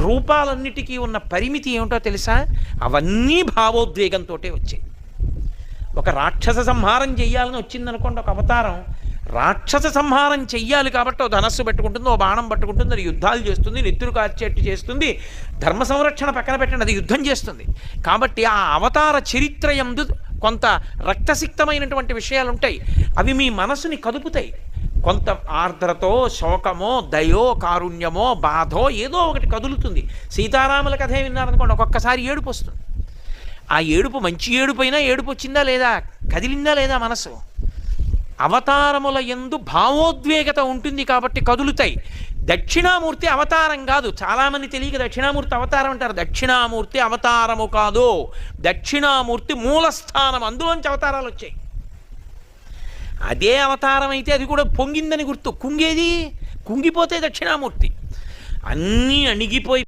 రూపాలన్నిటికీ ఉన్న పరిమితి ఏమిటో తెలుసా? అవన్నీ భావోద్వేగంతో వచ్చాయి. ఒక రాక్షస సంహారం చెయ్యాలని వచ్చిందనుకోండి ఒక అవతారం, రాక్షస సంహారం చెయ్యాలి కాబట్టి ఓ ధనస్సు పెట్టుకుంటుంది, ఓ బాణం పట్టుకుంటుంది, అది యుద్ధాలు చేస్తుంది, నెత్తురు కార్చేట్టు చేస్తుంది, ధర్మ సంరక్షణ పక్కన పెట్టండి, అది యుద్ధం చేస్తుంది. కాబట్టి ఆ అవతార చరిత్ర యందు కొంత రక్తసిక్తమైనటువంటి విషయాలు ఉంటాయి. అవి మీ మనసుని కదుపుతాయి. కొంత ఆర్ద్రతో, శోకమో, దయో, కారుణ్యమో, బాధో ఏదో ఒకటి కదులుతుంది. సీతారాముల కథే విన్నారనుకోండి, ఒక్కొక్కసారి ఏడుపు వస్తుంది. ఆ ఏడుపు మంచి ఏడుపైనా ఏడుపు వచ్చిందా లేదా, కదిలిందా లేదా మనసు? అవతారముల యందు భావోద్వేగత ఉంటుంది కాబట్టి కదులుతాయి. దక్షిణామూర్తి అవతారం కాదు. చాలామంది తెలియక దక్షిణామూర్తి అవతారం అంటారు. దక్షిణామూర్తి అవతారము కాదు, దక్షిణామూర్తి మూలస్థానం, అందులోంచి అవతారాలు వచ్చాయి. అదే అవతారం అయితే అది కూడా పొంగిందని గుర్తు. కుంగేది, కుంగిపోతే దక్షిణామూర్తి. అన్నీ అణిగిపోయి